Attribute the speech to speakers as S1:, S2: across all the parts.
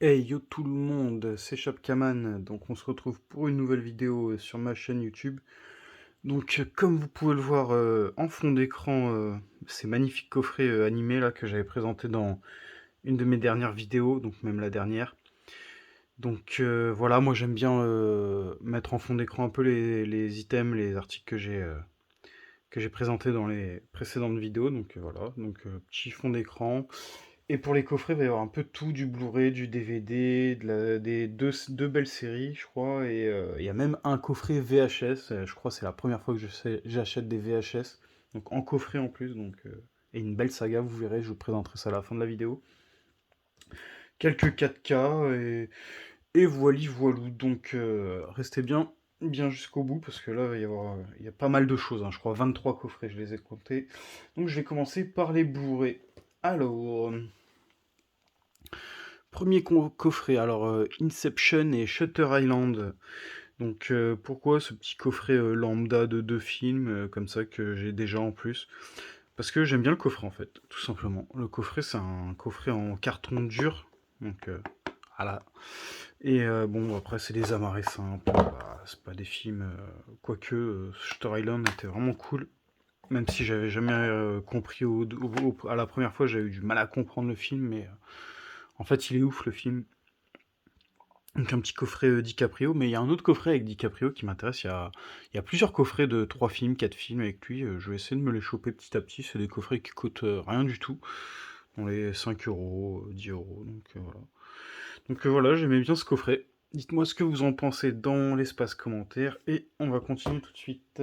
S1: Hey yo tout le monde, c'est Chapkaman, donc on se retrouve pour une nouvelle vidéo sur ma chaîne YouTube. Donc comme vous pouvez le voir en fond d'écran, ces magnifiques coffrets animés là que j'avais présenté dans une de mes dernières vidéos, donc même la dernière. Donc voilà, moi j'aime bien mettre en fond d'écran un peu les items, les articles que j'ai présentés dans les précédentes vidéos, donc voilà, donc petit fond d'écran. Et pour les coffrets, il va y avoir un peu de tout, du Blu-ray, du DVD, des deux belles séries, je crois, et il y a même un coffret VHS, je crois que c'est la première fois que j'achète des VHS, donc en coffret en plus, donc, et une belle saga, vous verrez, je vous présenterai ça à la fin de la vidéo. Quelques 4K, et voili voilou, donc restez bien jusqu'au bout, parce que là, il y a pas mal de choses, hein, je crois 23 coffrets, je les ai comptés. Donc je vais commencer par les Blu-ray. Alors, premier coffret, alors Inception et Shutter Island. Donc pourquoi ce petit coffret lambda de deux films, comme ça, que j'ai déjà en plus? Parce que j'aime bien le coffret en fait, tout simplement. Le coffret, c'est un coffret en carton dur, donc voilà. Et bon, après, c'est des amarrés simples, bah, c'est pas des films. Quoique, Shutter Island était vraiment cool. Même si j'avais jamais compris à la première fois, j'avais eu du mal à comprendre le film, mais en fait, il est ouf le film. Donc un petit coffret DiCaprio, mais il y a un autre coffret avec DiCaprio qui m'intéresse. Il y a plusieurs coffrets de 3 films, 4 films avec lui. Je vais essayer de me les choper petit à petit. C'est des coffrets qui coûtent rien du tout, dans les 5 euros, 10 euros. Donc voilà. Donc voilà, j'aimais bien ce coffret. Dites-moi ce que vous en pensez dans l'espace commentaire et on va continuer tout de suite.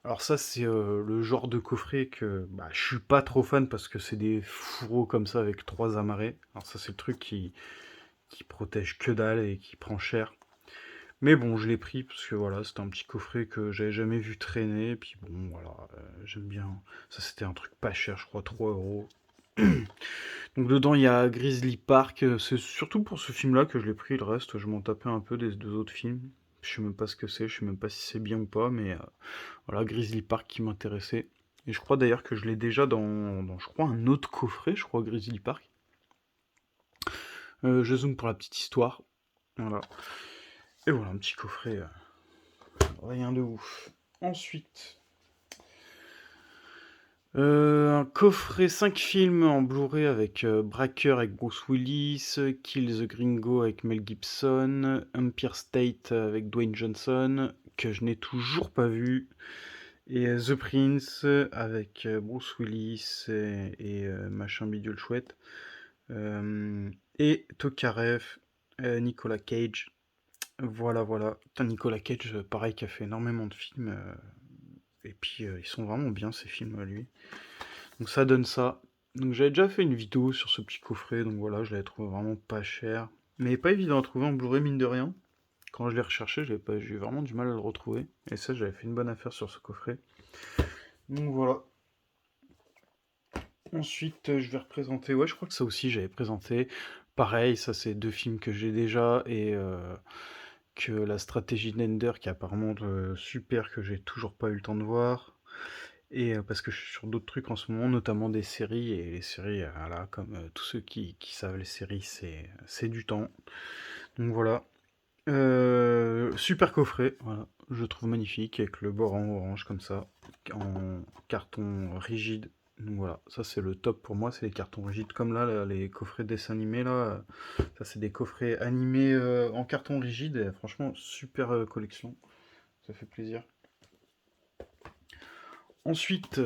S1: Alors ça c'est le genre de coffret que bah, je suis pas trop fan parce que c'est des fourreaux comme ça avec 3 amarrés. Alors ça c'est le truc qui protège que dalle et qui prend cher. Mais bon, je l'ai pris parce que voilà, c'était un petit coffret que j'avais jamais vu traîner. Et puis bon, voilà, j'aime bien. Ça, c'était un truc pas cher, je crois, 3 euros. Donc dedans, il y a Grizzly Park. C'est surtout pour ce film-là que je l'ai pris. Le reste, je m'en tapais un peu des deux autres films. Je sais même pas ce que c'est, je sais même pas si c'est bien ou pas, mais voilà, Grizzly Park qui m'intéressait. Et je crois d'ailleurs que je l'ai déjà je crois, un autre coffret, je crois, Grizzly Park. Je zoome pour la petite histoire. Voilà. Et voilà, un petit coffret, rien de ouf. Ensuite, un coffret 5 films en Blu-ray avec Bracker avec Bruce Willis, Kill the Gringo avec Mel Gibson, Empire State avec Dwayne Johnson, que je n'ai toujours pas vu, et The Prince avec Bruce Willis et machin bidule chouette, euh, et Tokarev, Nicolas Cage. Voilà, voilà. Putain, Nicolas Cage, pareil, qui a fait énormément de films. Et puis, ils sont vraiment bien, ces films, lui. Donc ça donne ça. Donc j'avais déjà fait une vidéo sur ce petit coffret, donc voilà, je l'avais trouvé vraiment pas cher. Mais pas évident à trouver en Blu-ray, mine de rien. Quand je l'ai recherché, j'ai eu vraiment du mal à le retrouver. Et ça, j'avais fait une bonne affaire sur ce coffret. Donc voilà. Ensuite, je vais représenter... Ouais, je crois que ça aussi, j'avais présenté. Pareil, ça, c'est deux films que j'ai déjà, et que la stratégie d'Ender, qui est apparemment super, que j'ai toujours pas eu le temps de voir. Et parce que je suis sur d'autres trucs en ce moment, notamment des séries, et les séries, voilà, comme tous ceux qui savent, les séries, c'est du temps. Donc voilà. Super coffret, voilà, je trouve magnifique, avec le bord en orange comme ça, en carton rigide. Donc voilà, ça c'est le top pour moi, c'est les cartons rigides comme là, les coffrets de dessins animés là. Ça c'est des coffrets animés en carton rigide, et franchement, super collection, ça fait plaisir. Ensuite,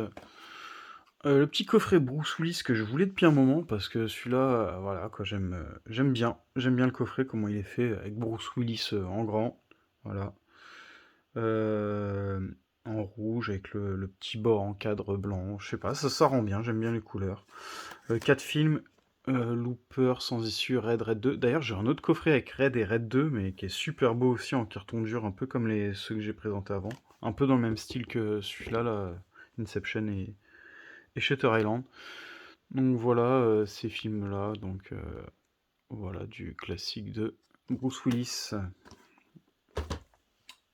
S1: le petit coffret Bruce Willis que je voulais depuis un moment, parce que celui-là, voilà, quoi, j'aime bien le coffret, comment il est fait, avec Bruce Willis en grand, voilà. Euh, En rouge, avec le petit bord en cadre blanc, je sais pas, ça rend bien, j'aime bien les couleurs. 4 films, Looper, Sans Issue, Red 2. D'ailleurs, j'ai un autre coffret avec Red et Red 2, mais qui est super beau aussi en carton dur, un peu comme ceux que j'ai présentés avant. Un peu dans le même style que celui-là, là, Inception et Shutter Island. Donc voilà, ces films-là, donc voilà, du classique de Bruce Willis.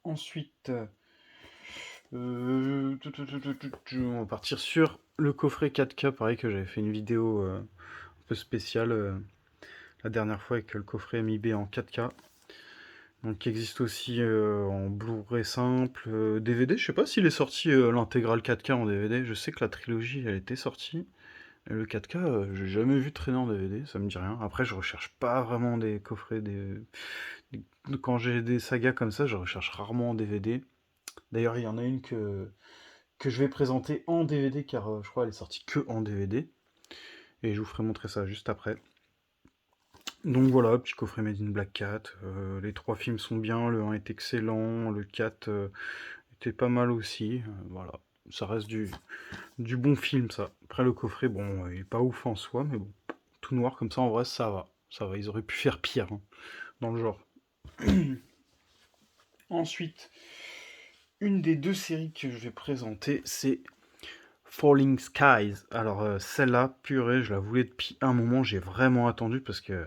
S1: Ensuite, on va partir sur le coffret 4K, pareil que j'avais fait une vidéo un peu spéciale la dernière fois avec le coffret MIB en 4K. Donc qui existe aussi en Blu-ray simple, DVD. Je sais pas s'il est sorti l'intégrale 4K en DVD. Je sais que la trilogie elle était sortie. Et le 4K, j'ai jamais vu traîner en DVD, ça me dit rien. Après, je recherche pas vraiment des coffrets, quand j'ai des sagas comme ça, je recherche rarement en DVD. D'ailleurs, il y en a une que je vais présenter en DVD car je crois qu'elle est sortie que en DVD. Et je vous ferai montrer ça juste après. Donc voilà, petit coffret Made in Black Cat. Les trois films sont bien, le 1 est excellent, le 4 était pas mal aussi. Voilà, ça reste du bon film ça. Après le coffret, bon, il est pas ouf en soi, mais bon, tout noir comme ça en vrai ça va. Ça va, ils auraient pu faire pire hein, dans le genre. Ensuite, une des deux séries que je vais présenter, c'est Falling Skies. Alors celle-là, purée, je la voulais depuis un moment, j'ai vraiment attendu parce que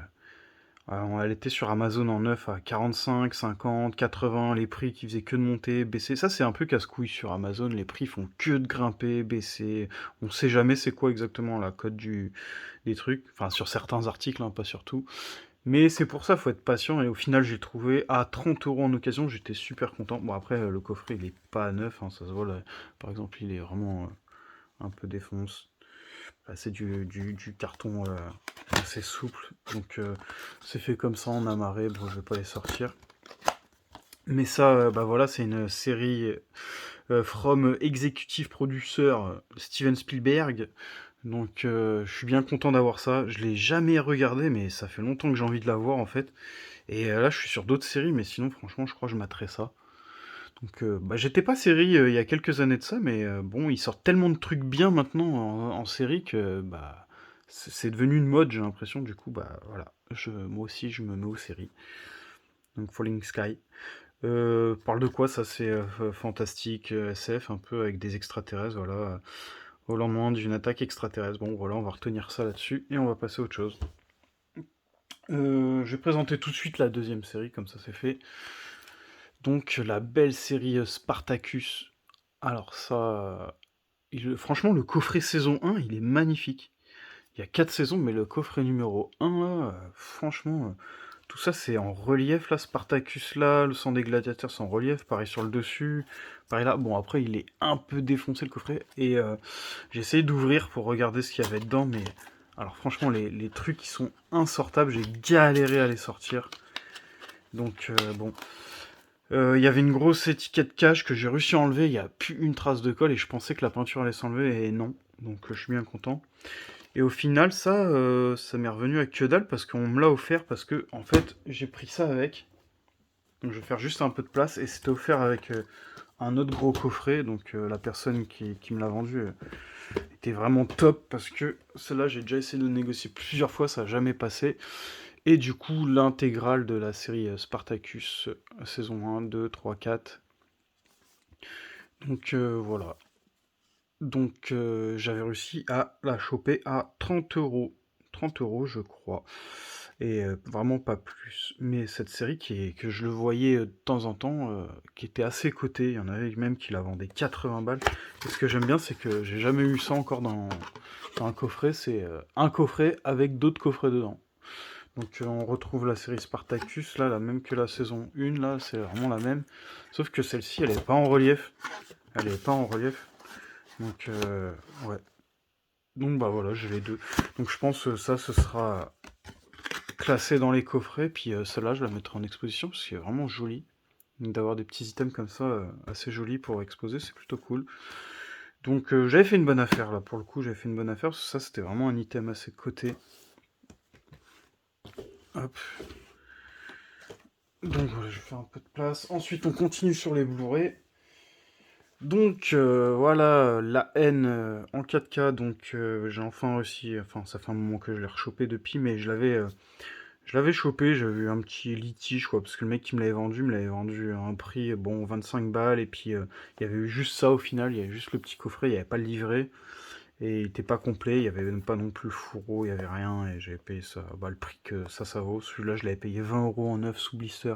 S1: elle était sur Amazon en neuf à 45, 50, 80, les prix qui faisaient que de monter, baisser. Ça c'est un peu casse-couille sur Amazon, les prix font que de grimper, baisser. On sait jamais c'est quoi exactement la cote des trucs, enfin sur certains articles, hein, pas sur tout. Mais c'est pour ça, faut être patient. Et au final, j'ai trouvé à 30 € en occasion. J'étais super content. Bon, après, le coffret, il est pas à neuf, hein, ça se voit. Là. Par exemple, il est vraiment un peu défonce. Là, c'est du carton assez souple. Donc, c'est fait comme ça en amarré. Bon, je vais pas les sortir. Mais ça, bah voilà, c'est une série from Executive Producer Steven Spielberg. Donc je suis bien content d'avoir ça. Je l'ai jamais regardé, mais ça fait longtemps que j'ai envie de la voir en fait. Et là, je suis sur d'autres séries, mais sinon, franchement, je crois que je materais ça. Donc, bah, j'étais pas série il y a quelques années de ça, mais bon, ils sortent tellement de trucs bien maintenant en série que bah, c'est devenu une mode, j'ai l'impression. Du coup, bah voilà, moi aussi, je me mets aux séries. Donc, Falling Sky. Parle de quoi ça? C'est fantastique, SF, un peu avec des extraterrestres, voilà. Au lendemain d'une attaque extraterrestre. Bon, voilà, on va retenir ça là-dessus et on va passer à autre chose. Je vais présenter tout de suite la deuxième série, comme ça c'est fait. Donc la belle série Spartacus. Alors ça, franchement le coffret saison 1, il est magnifique. Il y a 4 saisons, mais le coffret numéro 1, là, franchement, tout ça c'est en relief, là, Spartacus là, le sang des gladiateurs c'est en relief, pareil sur le dessus, pareil là. Bon après il est un peu défoncé le coffret, et j'ai essayé d'ouvrir pour regarder ce qu'il y avait dedans, mais alors franchement les trucs qui sont insortables, j'ai galéré à les sortir. Donc bon, il y avait une grosse étiquette cache que j'ai réussi à enlever, il n'y a plus une trace de colle et je pensais que la peinture allait s'enlever et non. Donc je suis bien content. Et au final ça m'est revenu à que dalle parce qu'on me l'a offert parce que en fait j'ai pris ça avec. Donc je vais faire juste un peu de place et c'était offert avec un autre gros coffret. Donc la personne qui me l'a vendu était vraiment top parce que celle-là j'ai déjà essayé de le négocier plusieurs fois, ça n'a jamais passé. Et du coup, l'intégrale de la série Spartacus, saison 1, 2, 3, 4. Donc voilà. Donc j'avais réussi à la choper à 30 €. 30 € je crois. Et vraiment pas plus. Mais cette série que je le voyais de temps en temps, qui était assez cotée, il y en avait même qui la vendaient 80 balles. Et ce que j'aime bien, c'est que j'ai jamais eu ça encore dans un coffret. C'est un coffret avec d'autres coffrets dedans. Donc on retrouve la série Spartacus, là, la même que la saison 1, là, c'est vraiment la même. Sauf que celle-ci, elle est pas en relief. Elle est pas en relief. Donc ouais. Donc bah voilà, j'ai les deux. Donc je pense que ça, ce sera classé dans les coffrets. Puis celle-là, je la mettrai en exposition parce qu'elle est vraiment jolie. Donc d'avoir des petits items comme ça, assez jolis pour exposer, c'est plutôt cool. Donc j'avais fait une bonne affaire là, pour le coup, j'avais fait une bonne affaire parce que ça, c'était vraiment un item assez coté. Hop. Donc voilà, je fais un peu de place. Ensuite, on continue sur les Blu-ray. Donc voilà, la haine en 4K. Donc j'ai enfin réussi. Enfin, ça fait un moment que je l'ai rechopé depuis, mais je l'avais chopé. J'avais eu un petit litige, quoi, parce que le mec qui me l'avait vendu à un prix, bon, 25 balles. Et puis il y avait eu juste ça au final. Il y avait juste le petit coffret, il n'y avait pas le livret. Et il était pas complet, il y avait même pas non plus le fourreau, il y avait rien. Et j'avais payé ça, bah, le prix que ça vaut. Celui-là, je l'avais payé 20 € en neuf sous blister.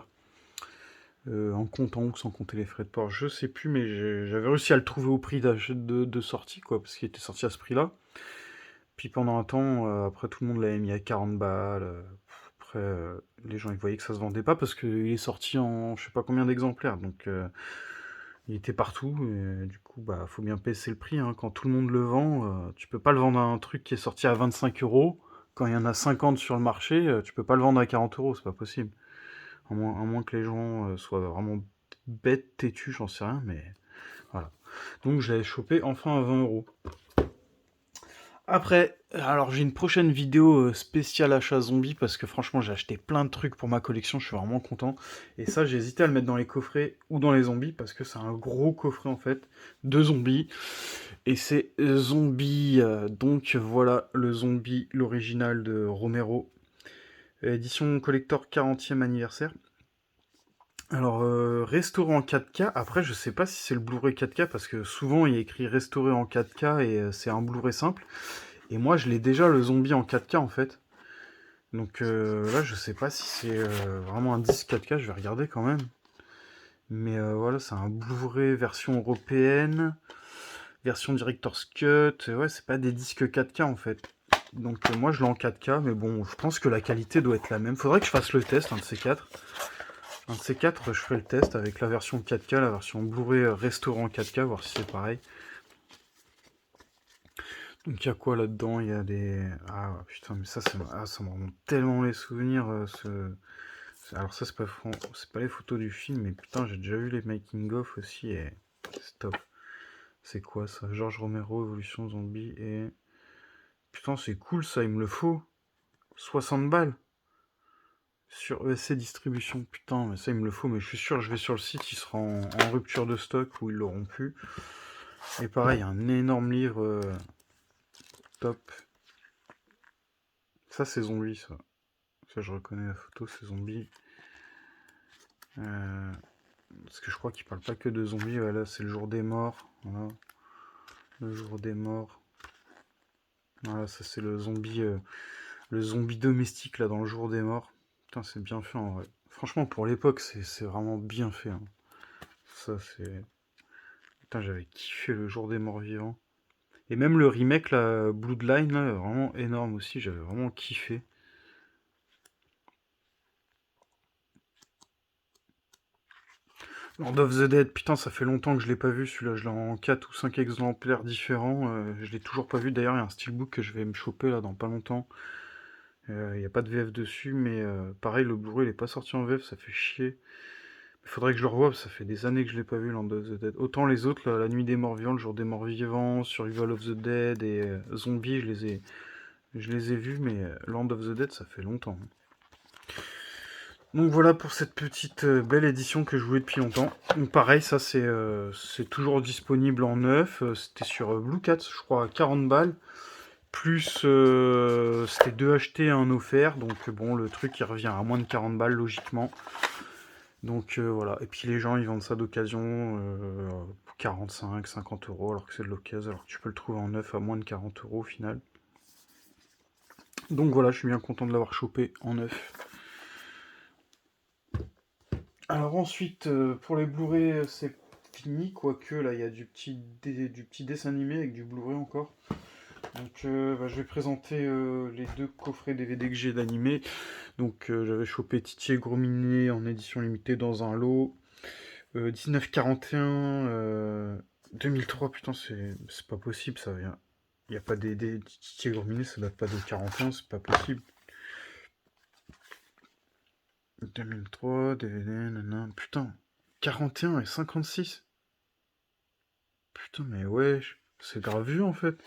S1: En comptant ou sans compter les frais de port, je sais plus, mais j'avais réussi à le trouver au prix de sortie, quoi, parce qu'il était sorti à ce prix-là. Puis pendant un temps, après tout le monde l'avait mis à 40 balles. après, les gens ils voyaient que ça se vendait pas parce qu'il est sorti en je sais pas combien d'exemplaires, donc il était partout, et du coup, bah, faut bien baisser le prix, hein. Quand tout le monde le vend, tu peux pas le vendre à un truc qui est sorti à 25 €. Quand il y en a 50 sur le marché, tu peux pas le vendre à 40 €, c'est pas possible. À moins que les gens soient vraiment bêtes, têtus, j'en sais rien, mais voilà. Donc je l'avais chopé enfin à 20 €. Après, alors j'ai une prochaine vidéo spéciale achat zombie parce que franchement j'ai acheté plein de trucs pour ma collection, je suis vraiment content. Et ça j'ai hésité à le mettre dans les coffrets ou dans les zombies parce que c'est un gros coffret en fait de zombies. Et c'est zombie, donc voilà le zombie, l'original de Romero, édition collector 40e anniversaire. Alors, restauré en 4K, après je sais pas si c'est le Blu-ray 4K parce que souvent il y a écrit restauré en 4K et c'est un Blu-ray simple. Et moi je l'ai déjà le zombie en 4K en fait. Donc là je sais pas si c'est vraiment un disque 4K, je vais regarder quand même. Mais voilà, c'est un Blu-ray version européenne, version Director's Cut. Ouais, c'est pas des disques 4K en fait. Donc moi je l'ai en 4K, mais bon, je pense que la qualité doit être la même. Faudrait que je fasse le test, un de ces quatre. Un de ces quatre, je ferai le test avec la version 4K, la version Blu-ray restaurant 4K, voir si c'est pareil. Donc il y a quoi là-dedans? Il y a des... Ah putain, mais ça, ça me remonte tellement les souvenirs. Alors ça, c'est pas les photos du film, mais putain, j'ai déjà vu les making-of aussi, et c'est top. C'est quoi ça? George Romero, Evolution Zombie, et... Putain, c'est cool ça, il me le faut. 60 balles. Sur ESC Distribution, putain, mais ça il me le faut, mais je suis sûr, je vais sur le site, il sera en rupture de stock ou ils l'auront plus. Et pareil, un énorme livre top. Ça c'est zombie, ça. Ça je reconnais la photo, c'est zombie. Parce que je crois qu'il parle pas que de zombies, voilà, c'est le jour des morts. Voilà. Le jour des morts. Voilà, ça c'est le zombie domestique là dans le jour des morts. Putain, c'est bien fait en vrai. Franchement, pour l'époque, c'est vraiment bien fait, hein. Ça c'est. Putain, j'avais kiffé le jour des morts vivants. Et même le remake, là, Bloodline, là, vraiment énorme aussi, j'avais vraiment kiffé. Lord of the Dead, putain, ça fait longtemps que je l'ai pas vu, celui-là, je l'ai en 4 ou 5 exemplaires différents, je l'ai toujours pas vu, d'ailleurs, il y a un steelbook que je vais me choper, là, dans pas longtemps. Il n'y a pas de VF dessus, mais pareil, le Blu-ray, il est pas sorti en VF, ça fait chier. Il faudrait que je le revoie, parce que ça fait des années que je l'ai pas vu, Land of the Dead. Autant les autres, là, La Nuit des Morts Vivants, Le Jour des Morts Vivants, Survival of the Dead et Zombie, je les ai vus, mais Land of the Dead, ça fait longtemps. Donc voilà pour cette petite belle édition que je voulais depuis longtemps. Donc pareil, ça c'est toujours disponible en neuf. C'était sur Blue Cat, je crois, à 40 balles. Plus c'était 2 achetés, un offert. Donc bon, le truc il revient à moins de 40 balles logiquement. Donc voilà. Et puis les gens ils vendent ça d'occasion 45, 50 € alors que c'est de l'occasion, alors que tu peux le trouver en neuf à moins de 40 € au final. Donc voilà, je suis bien content de l'avoir chopé en neuf. Alors ensuite, pour les Blu-ray, c'est fini, quoique là il y a du petit dessin animé avec du Blu-ray encore. Donc bah, je vais présenter les deux coffrets DVD que j'ai d'animé. Donc j'avais chopé Titi et Gros Minet en édition limitée dans un lot. 1941, 2003, putain c'est pas possible ça vient. Il n'y a pas des Titi et Gros Minet, ça date pas de 41, c'est pas possible. 2003, DVD, nanana, putain. 41 et 56. Putain, mais wesh, c'est grave vu en fait.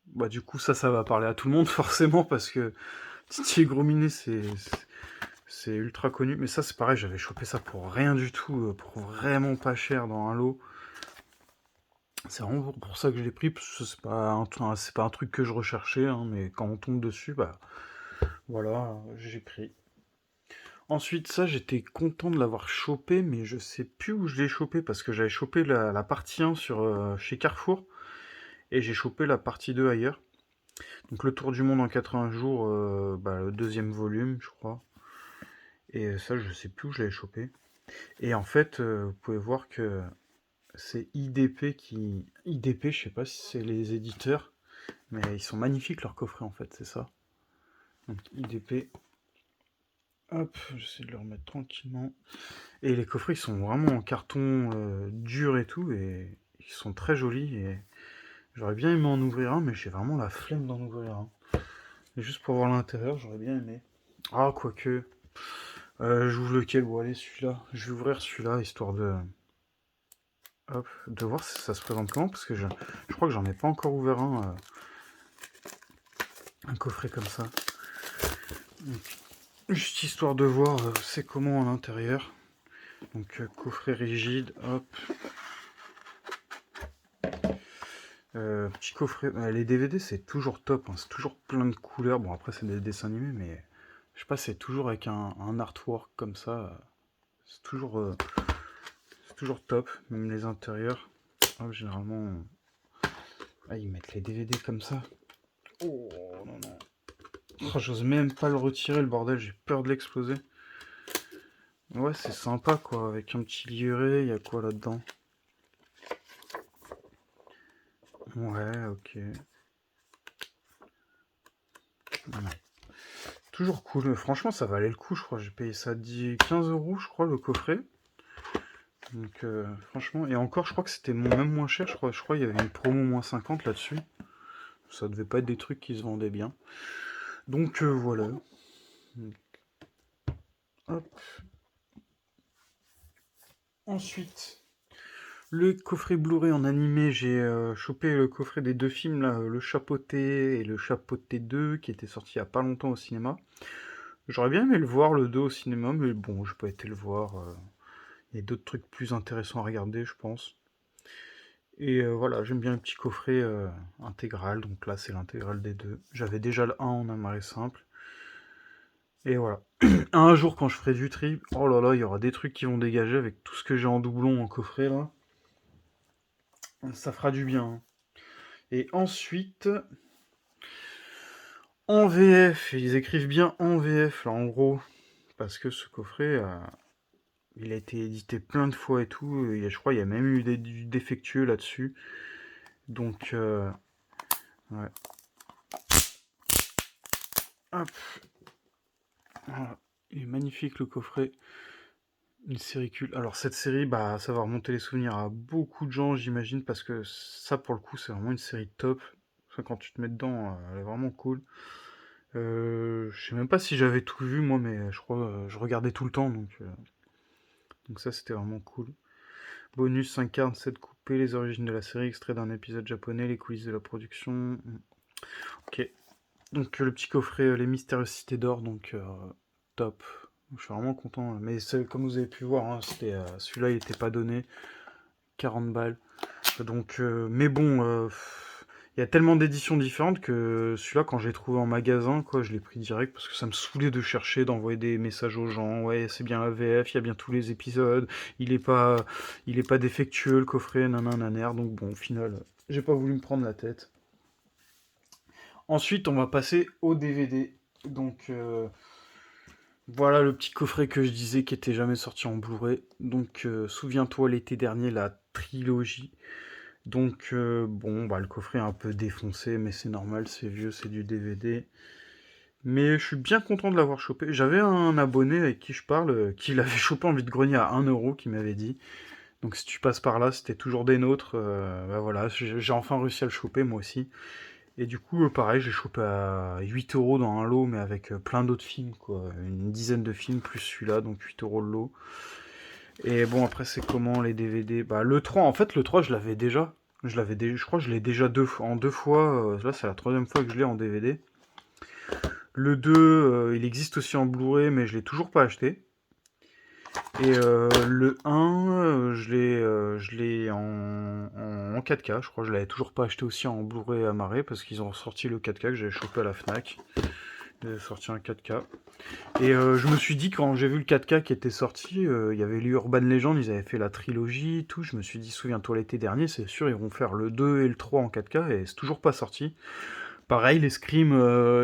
S1: Bah, du coup, ça va parler à tout le monde forcément parce que Titi Grominet, c'est ultra connu. Mais ça, c'est pareil, j'avais chopé ça pour rien du tout, pour vraiment pas cher dans un lot. C'est vraiment pour ça que je l'ai pris, parce que c'est pas un truc que je recherchais, hein, mais quand on tombe dessus, bah voilà, j'ai pris. Ensuite, ça, j'étais content de l'avoir chopé, mais je sais plus où je l'ai chopé parce que j'avais chopé la partie 1 chez Carrefour et j'ai chopé la partie 2 ailleurs. Donc le tour du monde en 80 jours, bah, le deuxième volume, je crois. Et ça, je sais plus où je l'avais chopé. Et en fait, vous pouvez voir que c'est IDP qui... IDP, je sais pas si c'est les éditeurs, mais ils sont magnifiques leurs coffrets en fait, c'est ça. Donc IDP. Hop, j'essaie de le remettre tranquillement. Et les coffrets, ils sont vraiment en carton dur et tout, et ils sont très jolis. Et j'aurais bien aimé en ouvrir un, mais j'ai vraiment la flemme d'en ouvrir un. Et juste pour voir l'intérieur, j'aurais bien aimé. Ah, quoique. J'ouvre lequel? Bon, allez, celui-là. Je vais ouvrir celui-là, histoire de... Hop, de voir si ça se présente comment, parce que je crois que j'en ai pas encore ouvert un coffret comme ça. Donc, juste histoire de voir c'est comment à l'intérieur. Donc coffret rigide, hop. Petit coffret. Les DVD c'est toujours top, hein, c'est toujours plein de couleurs. Bon après c'est des dessins animés, mais je sais pas, c'est toujours avec un artwork comme ça. C'est toujours top, même les intérieurs. Hop, généralement, ils mettent les DVD comme ça. Oh non non. Oh, j'ose même pas le retirer le bordel, j'ai peur de l'exploser. Ouais, c'est sympa quoi, avec un petit livret, il y a quoi là-dedans? Ouais, ok. Ouais. Toujours cool, franchement ça valait le coup, je crois. J'ai payé ça 15 € je crois le coffret. Donc franchement, et encore je crois que c'était même moins cher, je crois qu'il y avait une promo moins 50 là-dessus. Ça devait pas être des trucs qui se vendaient bien. Donc voilà. Hop. Ensuite, le coffret Blu-ray en animé, j'ai chopé le coffret des deux films là, Le Chapeauté et Le Chapeauté 2 qui était sorti il y a pas longtemps au cinéma. J'aurais bien aimé le voir le 2 au cinéma, mais bon, j'ai pas été le voir. Il y a d'autres trucs plus intéressants à regarder, je pense. Et voilà, j'aime bien le petit coffret intégral, donc là c'est l'intégrale des deux. J'avais déjà le 1 en amarré simple. Et voilà. Un jour quand je ferai du tri, oh là là, il y aura des trucs qui vont dégager avec tout ce que j'ai en doublon en coffret là. Ça fera du bien, hein. Et ensuite, en VF, ils écrivent bien en VF là en gros, parce que ce coffret, il a été édité plein de fois et tout, et je crois qu'il y a même eu du défectueux là-dessus. Donc, ouais. Hop. Voilà. Il est magnifique le coffret. Une série culte. Alors cette série, bah, ça va remonter les souvenirs à beaucoup de gens, j'imagine, parce que ça, pour le coup, c'est vraiment une série top. Ça, quand tu te mets dedans, elle est vraiment cool. Je sais même pas si j'avais tout vu, moi, mais je crois je regardais tout le temps, donc ça, c'était vraiment cool. Bonus 5 cartes, 7 coupés, les origines de la série, extrait d'un épisode japonais, les coulisses de la production. Ok. Donc le petit coffret, les mystérieuses cités d'or, donc top. Je suis vraiment content. Mais comme vous avez pu voir, hein, celui-là il était pas donné. 40 balles. Donc, mais bon, il y a tellement d'éditions différentes que celui-là, quand je l'ai trouvé en magasin, quoi, je l'ai pris direct parce que ça me saoulait de chercher, d'envoyer des messages aux gens. Ouais, c'est bien la VF, il y a bien tous les épisodes. Il est pas, il est pas défectueux le coffret, nanananer. Donc bon, au final, j'ai pas voulu me prendre la tête. Ensuite, on va passer au DVD. Donc, voilà le petit coffret que je disais qui était jamais sorti en Blu-ray. Donc, souviens-toi l'été dernier, la trilogie. Donc, bon, bah, le coffret est un peu défoncé, mais c'est normal, c'est vieux, c'est du DVD. Mais je suis bien content de l'avoir chopé. J'avais un abonné avec qui je parle, qui l'avait chopé en vide-grenier à 1 € qui m'avait dit. Donc, si tu passes par là, c'était toujours des nôtres. Bah voilà, j'ai enfin réussi à le choper, moi aussi. Et du coup, pareil, j'ai chopé à 8 € dans un lot, mais avec plein d'autres films, quoi. Une dizaine de films, plus celui-là, donc 8 € le lot. Et bon, après, c'est comment les DVD? Bah, le 3, en fait, le 3, je l'avais déjà. Je crois que je l'ai déjà en deux fois. Là, c'est la troisième fois que je l'ai en DVD. Le 2, il existe aussi en Blu-ray, mais je l'ai toujours pas acheté. Et le 1, je l'ai en 4K. Je crois que je l'avais toujours pas acheté aussi en Blu-ray amarré parce qu'ils ont sorti le 4K que j'avais chopé à la Fnac. Ils avaient sorti un 4K. Et je me suis dit, quand j'ai vu le 4K qui était sorti, il y avait l'Urban Legend, ils avaient fait la trilogie, tout. Je me suis dit, souviens-toi l'été dernier, c'est sûr, ils vont faire le 2 et le 3 en 4K, et c'est toujours pas sorti. Pareil, les Scream,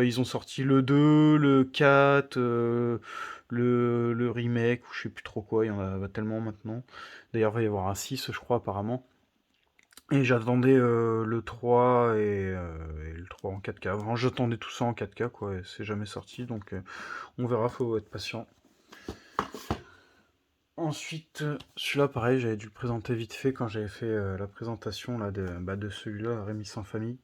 S1: ils ont sorti le 2, le 4, le remake, ou je sais plus trop quoi, il y en a tellement maintenant. D'ailleurs, il va y avoir un 6, je crois, apparemment. Et j'attendais le 3 et le 3 en 4K. Enfin, j'attendais tout ça en 4K, quoi, et c'est jamais sorti, donc on verra, faut être patient. Ensuite, celui-là, pareil, j'avais dû le présenter vite fait quand j'avais fait la présentation là, de celui-là, Rémi sans famille.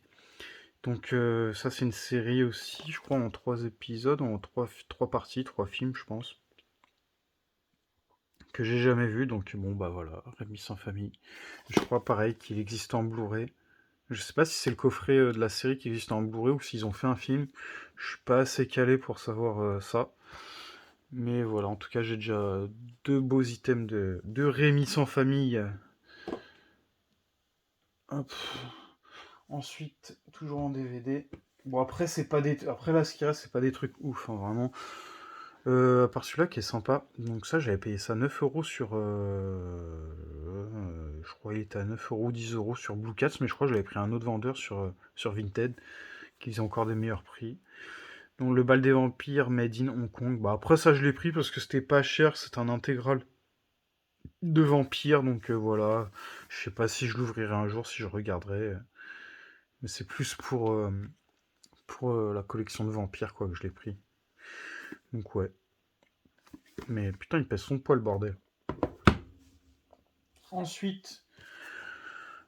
S1: Donc ça, c'est une série aussi, je crois, en 3 épisodes, en trois parties, 3 films, je pense, que j'ai jamais vu. Donc bon, bah voilà, Rémi sans famille. Je crois, pareil, qu'il existe en Blu-ray. Je sais pas si c'est le coffret de la série qui existe en Blu-ray ou s'ils ont fait un film. Je suis pas assez calé pour savoir ça. Mais voilà, en tout cas, j'ai déjà 2 beaux items de Rémi sans famille. Hop. Ensuite, toujours en DVD. Bon, après, c'est pas des... Après, là, ce qui reste, c'est pas des trucs ouf, hein, vraiment. À part celui-là qui est sympa. Donc ça, j'avais payé ça 9 € sur... je crois qu'il était à 9 €, 10 € sur Blue Cats, mais je crois que j'avais pris un autre vendeur sur Vinted, qui faisait encore des meilleurs prix. Donc le bal des vampires made in Hong Kong. Bah après ça je l'ai pris parce que c'était pas cher, c'est un intégral de vampires, donc voilà. Je sais pas si je l'ouvrirai un jour, si je regarderai. Mais c'est plus pour la collection de vampires quoi que je l'ai pris. Donc ouais. Mais putain il pèse son poids le bordel. Ensuite,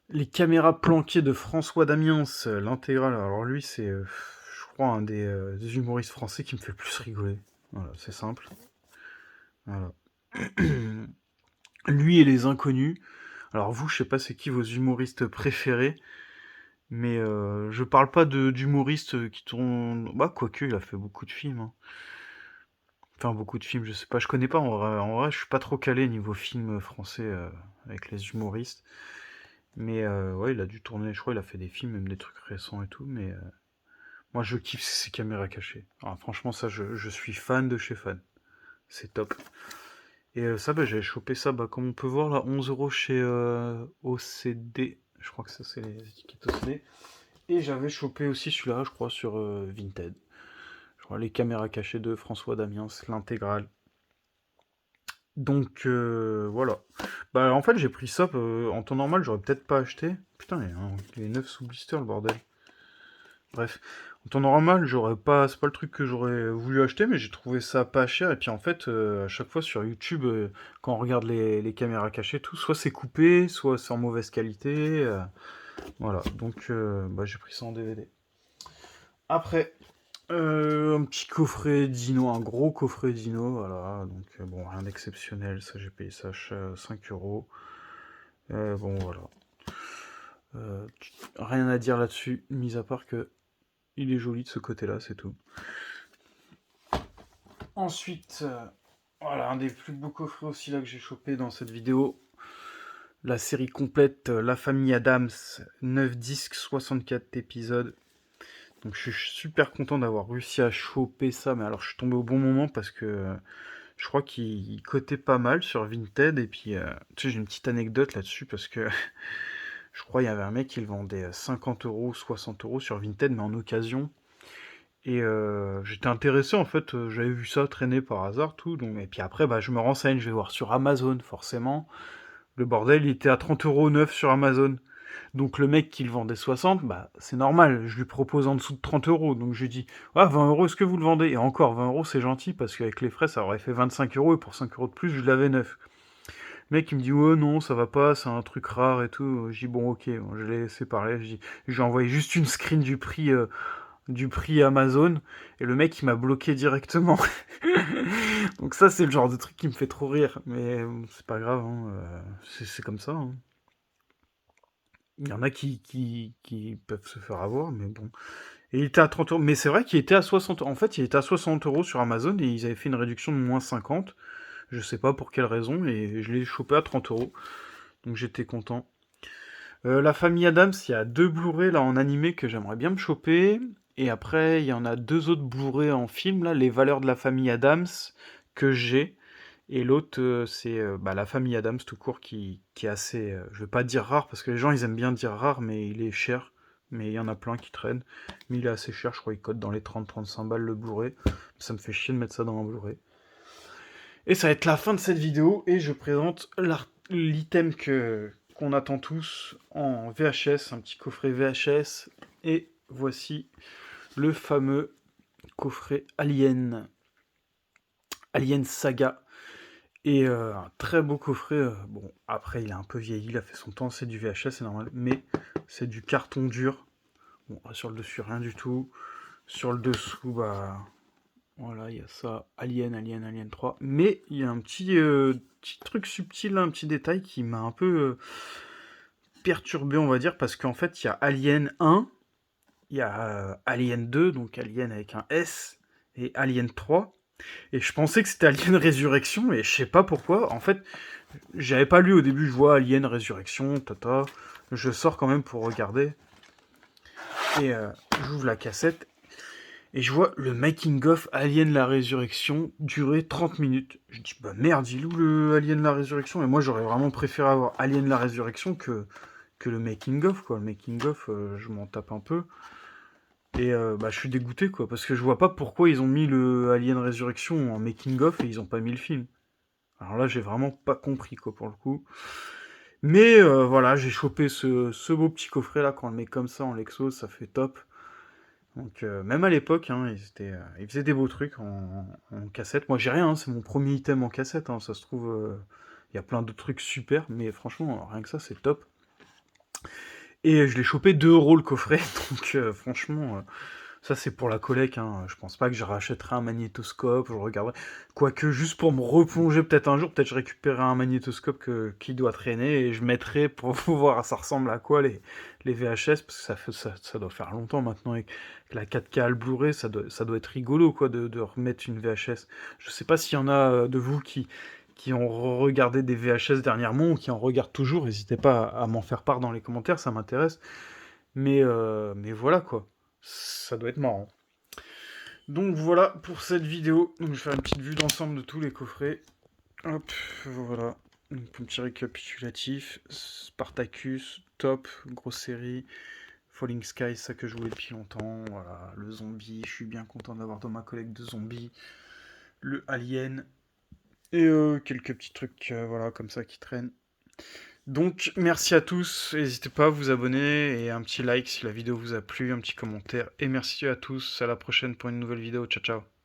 S1: les caméras planquées de François Damiens, l'intégrale. Alors lui c'est, je crois, un des humoristes français qui me fait le plus rigoler. Voilà, c'est simple. Voilà. Lui et les inconnus. Alors vous, je sais pas c'est qui vos humoristes préférés, mais je parle pas d'humoristes qui tournent... Bah quoique, il a fait beaucoup de films, hein. Enfin beaucoup de films, je sais pas, je connais pas en vrai, je suis pas trop calé niveau film français avec les humoristes. Mais ouais, il a dû tourner, je crois il a fait des films, même des trucs récents et tout, mais moi je kiffe ces caméras cachées. Alors, franchement ça, je suis fan de chez fan. C'est top. Et ça, bah, j'avais chopé ça, bah, comme on peut voir là, 11 € chez OCD. Je crois que ça, c'est les étiquettes OCD. Et j'avais chopé aussi celui-là, je crois, sur Vinted. Je crois les caméras cachées de François Damiens, l'intégrale. Donc voilà. Bah en fait j'ai pris ça en temps normal, j'aurais peut-être pas acheté. Putain, il est neuf sous blister le bordel. Bref, en temps normal, j'aurais pas, c'est pas le truc que j'aurais voulu acheter, mais j'ai trouvé ça pas cher. Et puis en fait, à chaque fois sur YouTube, quand on regarde les caméras cachées, tout, soit c'est coupé, soit c'est en mauvaise qualité. Voilà, donc bah, j'ai pris ça en DVD. Après, un petit coffret Dino, un gros coffret Dino, voilà. Donc bon, rien d'exceptionnel, ça j'ai payé ça 5 €. Bon voilà. Rien à dire là-dessus, mis à part que il est joli de ce côté-là, c'est tout. Ensuite, voilà, un des plus beaux coffrets aussi là que j'ai chopé dans cette vidéo. La série complète, La Famille Adams, 9 disques, 64 épisodes. Donc je suis super content d'avoir réussi à choper ça, mais alors je suis tombé au bon moment parce que je crois qu'il cotait pas mal sur Vinted. Et puis, tu sais, j'ai une petite anecdote là-dessus parce que je crois qu'il y avait un mec qui le vendait 50 €, 60 € sur Vinted, mais en occasion. Et j'étais intéressé en fait, j'avais vu ça traîner par hasard, tout. Donc... Et puis après, bah, je me renseigne, je vais voir sur Amazon, forcément. Le bordel, il était à 30 € neuf sur Amazon. Donc le mec qui le vendait 60, bah c'est normal, je lui propose en dessous de 30 €. Donc je lui dis, ah 20 €, est-ce que vous le vendez? Et encore, 20 € c'est gentil, parce qu'avec les frais, ça aurait fait 25 € et pour 5 € de plus, je l'avais neuf. Le mec il me dit, ouais non, ça va pas, c'est un truc rare et tout. Je dis, bon ok, bon, je l'ai laissé parler. J'ai envoyé juste une screen du prix Amazon, et le mec il m'a bloqué directement. Donc ça c'est le genre de truc qui me fait trop rire, mais c'est pas grave, hein, c'est comme ça, hein. Il y en a qui peuvent se faire avoir, mais bon. Et il était à 30 €. Mais c'est vrai qu'il était à 60. En fait, il était à 60 € sur Amazon et ils avaient fait une réduction de moins 50. Je sais pas pour quelle raison, et je l'ai chopé à 30 €. Donc j'étais content. La famille Adams, il y a 2 Blu-ray là en animé que j'aimerais bien me choper. Et après, il y en a 2 autres Blu-ray en film, là, Les Valeurs de la famille Adams, que j'ai. Et l'autre, c'est bah, La famille Adams tout court, qui est assez, je vais pas dire rare, parce que les gens ils aiment bien dire rare, mais il est cher. Mais il y en a plein qui traînent. Mais il est assez cher, je crois il cote dans les 30-35 balles le Blu-ray. Ça me fait chier de mettre ça dans un Blu-ray. Et ça va être la fin de cette vidéo, et je présente l'item qu'on attend tous en VHS, un petit coffret VHS. Et voici le fameux coffret Alien. Alien Saga. Et un très beau coffret. Bon, après, il est un peu vieilli, il a fait son temps, c'est du VHS, c'est normal. Mais c'est du carton dur. Bon, sur le dessus, rien du tout. Sur le dessous, bah. Voilà, il y a ça. Alien 3. Mais il y a un petit truc subtil, là, un petit détail qui m'a un peu perturbé, on va dire, parce qu'en fait, il y a Alien 1, il y a Alien 2, donc Alien avec un S, et Alien 3. Et je pensais que c'était Alien Résurrection, et je sais pas pourquoi. En fait, j'avais pas lu au début, je vois Alien Résurrection, tata. Je sors quand même pour regarder. Et j'ouvre la cassette, et je vois le making of Alien la Résurrection durer 30 minutes. Je dis, bah merde, il est où le Alien la Résurrection? Et moi, j'aurais vraiment préféré avoir Alien la Résurrection que le making of, quoi. Le making of, je m'en tape un peu. Et bah, je suis dégoûté, quoi, parce que je vois pas pourquoi ils ont mis le Alien Résurrection en making of et ils ont pas mis le film. Alors là, j'ai vraiment pas compris, quoi, pour le coup. Mais voilà, j'ai chopé ce beau petit coffret là, quand on le met comme ça en Lexos, ça fait top. Donc même à l'époque, hein, ils faisaient des beaux trucs en cassette. Moi j'ai rien, hein, c'est mon premier item en cassette, hein, ça se trouve, il y a plein d'autres trucs super, mais franchement, rien que ça, c'est top. Et je l'ai chopé 2 € le coffret, donc franchement, ça c'est pour la collecte, hein. Je pense pas que je rachèterai un magnétoscope, je regarderai. Quoique, juste pour me replonger peut-être un jour, peut-être je récupérerai un magnétoscope qui doit traîner et je mettrai pour voir ça ressemble à quoi les VHS, parce que ça doit faire longtemps maintenant avec la 4K, le Blu-ray, ça doit être rigolo quoi de remettre une VHS. Je sais pas s'il y en a de vous qui ont regardé des VHS dernièrement ou qui en regardent toujours, n'hésitez pas à m'en faire part dans les commentaires, ça m'intéresse. Mais voilà quoi, ça doit être marrant. Donc voilà pour cette vidéo. Donc je vais faire une petite vue d'ensemble de tous les coffrets. Hop, voilà. Donc un petit récapitulatif. Spartacus, top, grosse série. Falling Sky, ça que je voulais depuis longtemps. Voilà, le zombie, je suis bien content d'avoir dans ma collecte de zombies. Le Alien. Et quelques petits trucs voilà, comme ça qui traînent. Donc merci à tous, n'hésitez pas à vous abonner et un petit like si la vidéo vous a plu, un petit commentaire. Et merci à tous, à la prochaine pour une nouvelle vidéo, ciao ciao.